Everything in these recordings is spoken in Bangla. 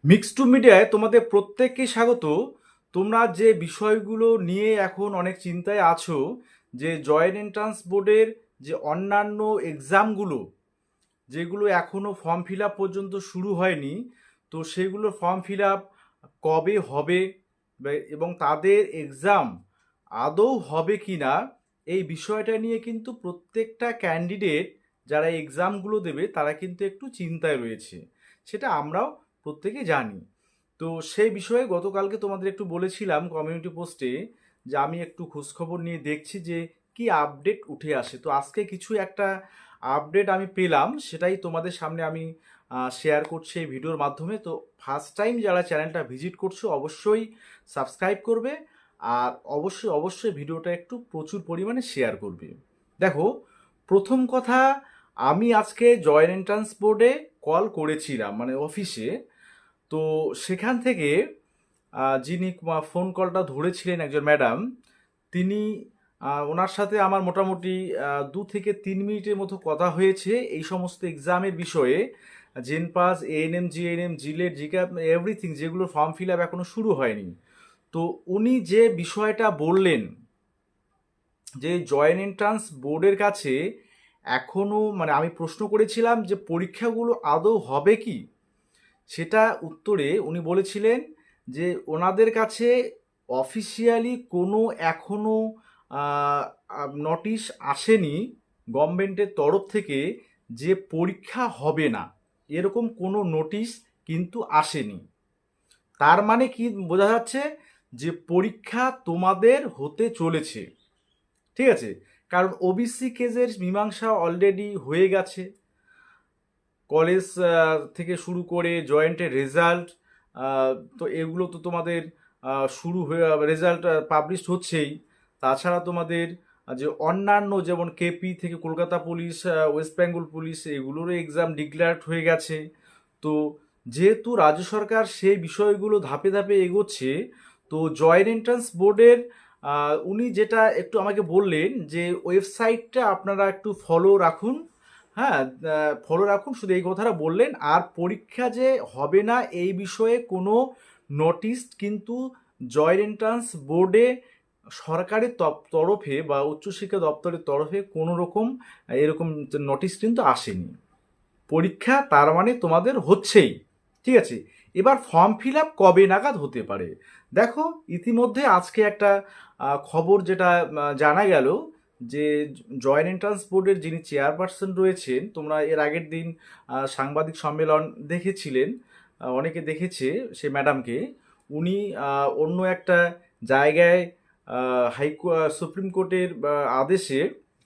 মিক্স টু মিডিয়ায় তোমাদের প্রত্যেককে স্বাগত। তোমরা যে বিষয়গুলো নিয়ে এখন অনেক চিন্তায় আছো, যে জয়েন্ট এন্ট্রান্স বোর্ডের যে অন্যান্য এক্সামগুলো যেগুলো এখনও ফর্ম ফিল আপ পর্যন্ত শুরু হয়নি, তো সেগুলোর ফর্ম ফিল আপ কবে হবে এবং তাদের এক্সাম আদৌ হবে কি না, এই বিষয়টা নিয়ে কিন্তু প্রত্যেকটা ক্যান্ডিডেট যারা এক্সামগুলো দেবে তারা কিন্তু একটু চিন্তায় রয়েছে। সেটা আমরাও প্রত্যেকে জানি। তো সেই বিষয়ে গতকালকে তোমাদের একটু বলেছিলাম কমিউনিটি পোস্টে যে আমি একটু খোঁজখবর নিয়ে দেখছি যে কি আপডেট উঠে আসে। তো আজকে কিছু একটা আপডেট আমি পেলাম, সেটাই তোমাদের সামনে আমি শেয়ার করছি এই ভিডিওর মাধ্যমে। তো ফার্স্ট টাইম যারা চ্যানেলটা ভিজিট করছো অবশ্যই সাবস্ক্রাইব করবে, আর অবশ্যই অবশ্যই ভিডিওটা একটু প্রচুর পরিমাণে শেয়ার করবে। দেখো, প্রথম কথা, আমি আজকে জয়েন্ট এন্ট্রান্স বোর্ডে কল করেছিলাম মানে অফিসে। তো সেখান থেকে যিনি ফোন কলটা ধরেছিলেন একজন ম্যাডাম, তিনি ওনার সাথে আমার মোটামুটি 2 থেকে 3 মিনিটের মতো কথা হয়েছে এই সমস্ত এক্সামের বিষয়ে। জেন পাস, এএনএম, জিএনএম, জিলেট, জিক্যাপ, এভরিথিং, যেগুলো ফর্ম ফিল আপ এখনো শুরু হয়নি। তো উনি যে বিষয়টা বললেন যে জয়েন্ট এন্ট্রান্স বোর্ডের কাছে এখনো মানে আমি প্রশ্ন করেছিলাম যে পরীক্ষাগুলো আদৌ হবে কি, সেটা উত্তরে উনি বলেছিলেন যে ওনাদের কাছে অফিসিয়ালি কোনো এখনো নোটিশ আসেনি গভর্নমেন্টের তরফ থেকে যে পরীক্ষা হবে না, এরকম কোনো নোটিশ কিন্তু আসেনি। তার মানে কি বোঝা যাচ্ছে, যে পরীক্ষা তোমাদের হতে চলেছে। ঠিক আছে, কারণ ওবিসি কেসের মীমাংসা অলরেডি হয়ে গেছে। কলেজ থেকে শুরু করে জয়েন্টের রেজাল্ট, তো এগুলো তো তোমাদের শুরু হয়ে রেজাল্ট পাবলিশ হচ্ছেই। তাছাড়া তোমাদের যে অন্যান্য যেমন কেপি থেকে কলকাতা পুলিশ, ওয়েস্ট বেঙ্গল পুলিশ, এগুলোরও এক্সাম ডিক্লেয়ার্ড হয়ে গেছে। তো যেহেতু রাজ্য সরকার সেই বিষয়গুলো ধাপে ধাপে এগোচ্ছে, তো জয়েন্ট এন্ট্রান্স বোর্ডের উনি যেটা একটু আমাকে বললেন যে ওয়েবসাইটটা আপনারা একটু ফলো রাখুন। হ্যাঁ, ফলো রাখুন, শুধু এই কথাটা বললেন। আর পরীক্ষা যে হবে না এই বিষয়ে কোনো নোটিশ কিন্তু জয়েন্ট এন্ট্রান্স বোর্ডে সরকারের তরফে বা উচ্চশিক্ষা দপ্তরের তরফে কোনো রকম এরকম নোটিশ কিন্তু আসেনি। পরীক্ষা তার মানে তোমাদের হচ্ছেই। ঠিক আছে, এবার ফর্ম ফিল আপ কবে নাগাদ হতে পারে? দেখো, ইতিমধ্যে আজকে একটা খবর যেটা জানা গেল, যে জয়েন্ট এন্ট্রান্স বোর্ডের যিনি চেয়ারপারসন রয়েছেন, তোমরা এর আগের দিন সাংবাদিক সম্মেলন দেখেছিলেন, অনেকে দেখেছে সে ম্যাডামকে। উনি অন্য একটা জায়গায় সুপ্রিম কোর্টের আদেশে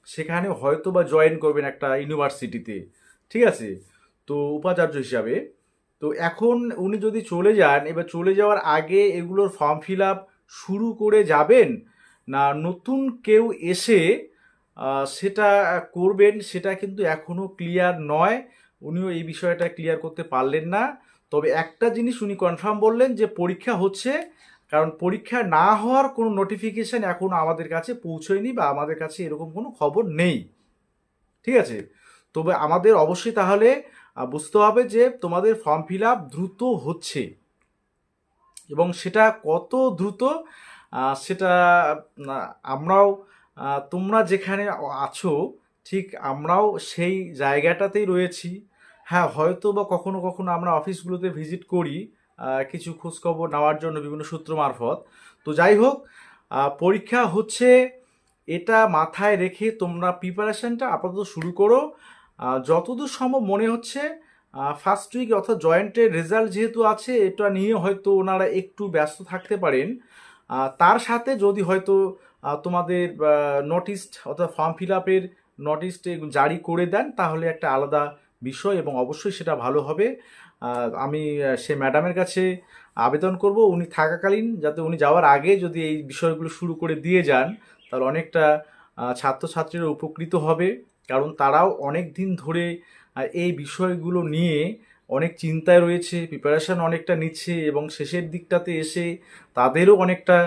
সেখানে হয়তো বা জয়েন করবেন একটা ইউনিভার্সিটিতে। ঠিক আছে, তো উপাচার্য হিসাবে। তো এখন উনি যদি চলে যান, এবার চলে যাওয়ার আগে এগুলোর ফর্ম ফিল আপ শুরু করে যাবেন, না নতুন কেউ এসে সেটা করবেন, সেটা কিন্তু এখনও ক্লিয়ার নয়। উনিও এই বিষয়টা ক্লিয়ার করতে পারলেন না। তবে একটা জিনিস উনি কনফার্ম বললেন যে পরীক্ষা হচ্ছে, কারণ পরীক্ষা না হওয়ার কোনো নোটিফিকেশন এখনও আমাদের কাছে পৌঁছয়নি বা আমাদের কাছে এরকম কোনো খবর নেই। ঠিক আছে, তবে আমাদের অবশ্যই তাহলে বুঝতে হবে যে তোমাদের ফর্ম ফিল আপ দ্রুত হচ্ছে, এবং সেটা কত দ্রুত সেটা আমরাও, তোমরা যেখানে আছো ঠিক আমরাও সেই জায়গাটাতেই রয়েছি। হ্যাঁ, হয়তো বা কখনো কখনো আমরা অফিসগুলোতে ভিজিট করি কিছু খোঁজখবর নেওয়ার জন্য বিভিন্ন সূত্র মারফত। তো যাই হোক, পরীক্ষা হচ্ছে, এটা মাথায় রেখে তোমরা প্রিপারেশনটা আপাতত শুরু করো। যতদূর সম্ভব মনে হচ্ছে ফার্স্ট উইক অর্থাৎ জয়েন্টের রেজাল্ট যেহেতু আছে, এটা নিয়ে হয়তো ওনারা একটু ব্যস্ত থাকতে পারেন। তার সাথে যদি হয়তো তোমাদের নোটিশ অর্থাৎ ফর্ম ফিল আপের নোটিশ জারি করে দেন, তাহলে একটা আলাদা বিষয় এবং অবশ্যই সেটা ভালো হবে। আমি সে ম্যাডামের কাছে আবেদন করব উনি থাকাকালীন, যাতে উনি যাওয়ার আগে যদি এই বিষয়গুলো শুরু করে দিয়ে যান, তাহলে অনেকটা ছাত্রছাত্রীরা উপকৃত হবে। কারণ তারাও অনেক দিন ধরে এই বিষয়গুলো নিয়ে অনেক চিন্তায় রয়েছে, প্রিপারেশন অনেকটা নিচ্ছে, এবং শেষের দিকটাতে এসে তাদেরও অনেকটা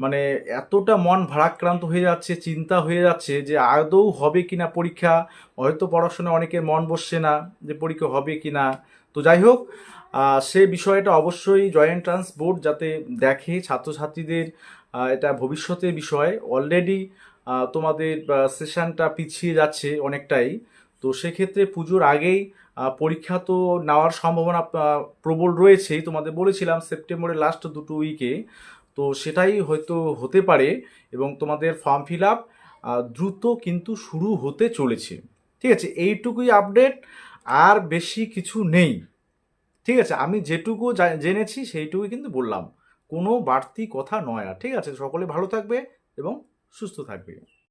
মানে এতটা মন ভারাক্রান্ত হয়ে যাচ্ছে, চিন্তা হয়ে যাচ্ছে যে আদৌ হবে কিনা পরীক্ষা। হয়তো পড়াশোনায় অনেকের মন বসছে না যে পরীক্ষা হবে কিনা। তো যাই হোক, সে বিষয়টা অবশ্যই জয়েন্ট এন্ট্রান্স বোর্ড যাতে দেখে ছাত্রছাত্রীদের এটা ভবিষ্যতের বিষয়। অলরেডি তোমাদের সেশনটা পিছিয়ে যাচ্ছে অনেকটাই। তো সেক্ষেত্রে পুজোর আগেই পরীক্ষা তো নেওয়ার সম্ভাবনা প্রবল রয়েছেই। তোমাদের বলেছিলাম সেপ্টেম্বরের লাস্ট দুটো উইকে, তো সেটাই হয়তো হতে পারে। এবং তোমাদের ফর্ম ফিল আপ দ্রুত কিন্তু শুরু হতে চলেছে। ঠিক আছে, এইটুকুই আপডেট, আর বেশি কিছু নেই। ঠিক আছে, আমি যেটুকু জেনেছি সেইটুকুই কিন্তু বললাম, কোনো বাড়তি কথা নয়। আর ঠিক আছে, সকলে ভালো থাকবে এবং সুস্থ থাকবে।